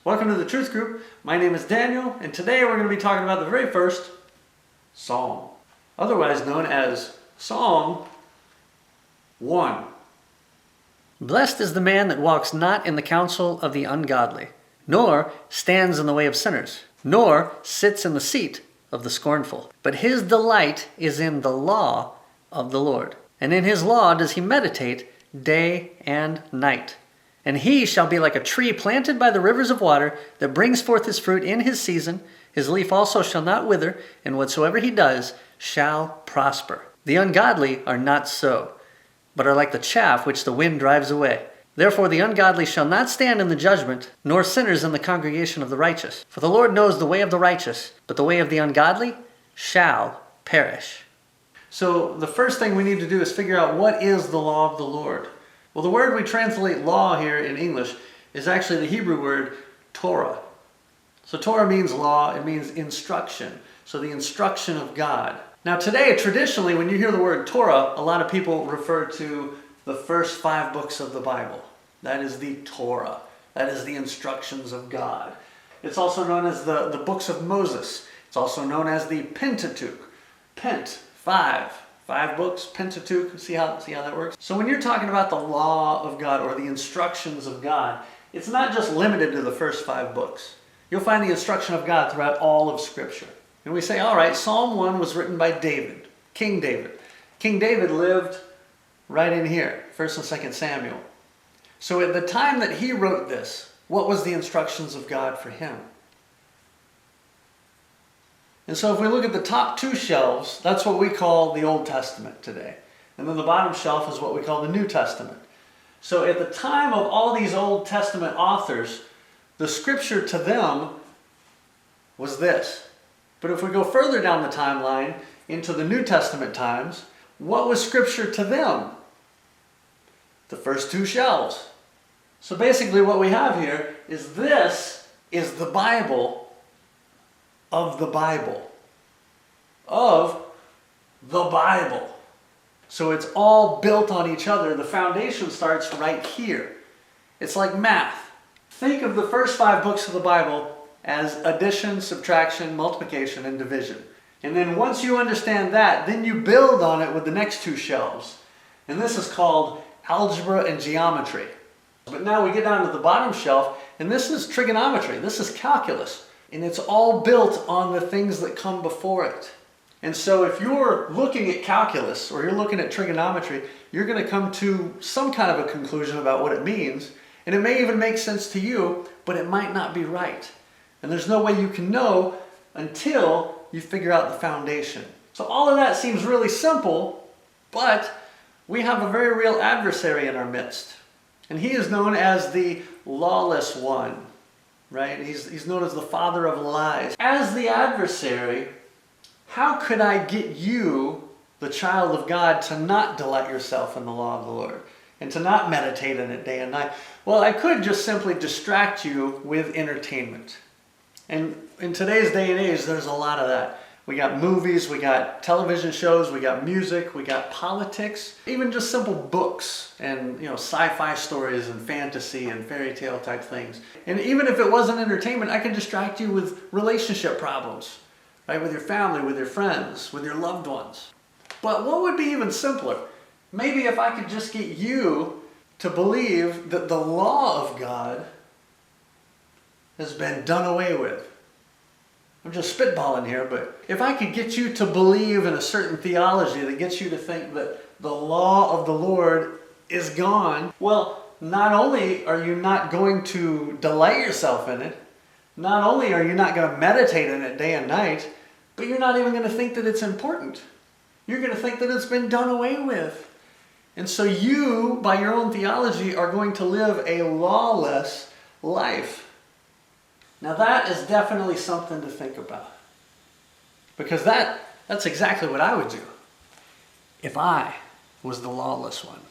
Welcome to the Truth Group. My name is Daniel, and today we're going to be talking about the very first Psalm, otherwise known as Psalm 1. Blessed is the man that walks not in the counsel of the ungodly, nor stands in the way of sinners, nor sits in the seat of the scornful. But his delight is in the law of the Lord, and in his law does he meditate day and night. And he shall be like a tree planted by the rivers of water, that brings forth his fruit in his season. His leaf also shall not wither, and whatsoever he does shall prosper. The ungodly are not so, but are like the chaff which the wind drives away. Therefore the ungodly shall not stand in the judgment, nor sinners in the congregation of the righteous. For the Lord knows the way of the righteous, but the way of the ungodly shall perish. So the first thing we need to do is figure out what is the law of the Lord. Well, the word we translate law here in English is actually the Hebrew word Torah. So Torah means law, it means instruction. So the instruction of God. Now today, traditionally, when you hear the word Torah, a lot of people refer to the first 5 books of the Bible. That is the Torah. That is the instructions of God. It's also known as the books of Moses. It's also known as the Pentateuch. Pent, 5 books, Pentateuch. See how that works? So when you're talking about the law of God or the instructions of God, it's not just limited to the first 5 books. You'll find the instruction of God throughout all of Scripture. And we say, all right, Psalm 1 was written by David, King David. King David lived right in here, 1st and 2nd Samuel. So at the time that he wrote this, what was the instructions of God for him? And so if we look at the top 2 shelves, that's what we call the Old Testament today. And then the bottom shelf is what we call the New Testament. So at the time of all these Old Testament authors, the scripture to them was this. But if we go further down the timeline into the New Testament times, what was scripture to them? The first 2 shelves. So basically what we have here is this is the Bible of the Bible. Of the Bible. So it's all built on each other. The foundation starts right here. It's like math. Think of the first 5 books of the Bible as addition, subtraction, multiplication, and division. And then once you understand that, then you build on it with the next 2 shelves. And this is called algebra and geometry. But now we get down to the bottom shelf, and this is trigonometry. This is calculus. And it's all built on the things that come before it. And so if you're looking at calculus or you're looking at trigonometry, you're going to come to some kind of a conclusion about what it means. And it may even make sense to you, but it might not be right. And there's no way you can know until you figure out the foundation. So all of that seems really simple, but we have a very real adversary in our midst. And he is known as the lawless one. Right? He's known as the father of lies. As the adversary, how could I get you, the child of God, to not delight yourself in the law of the Lord and to not meditate in it day and night? Well, I could just simply distract you with entertainment. And in today's day and age, there's a lot of that. We got movies, we got television shows, we got music, we got politics, even just simple books and sci-fi stories and fantasy and fairy tale type things. And even if it wasn't entertainment, I could distract you with relationship problems, right? With your family, with your friends, with your loved ones. But what would be even simpler? Maybe if I could just get you to believe that the law of God has been done away with. I'm just spitballing here, but if I could get you to believe in a certain theology that gets you to think that the law of the Lord is gone, well, not only are you not going to delight yourself in it, not only are you not going to meditate in it day and night, but you're not even going to think that it's important. You're going to think that it's been done away with. And so you, by your own theology, are going to live a lawless life. Now that is definitely something to think about. Because that's exactly what I would do if I was the lawless one.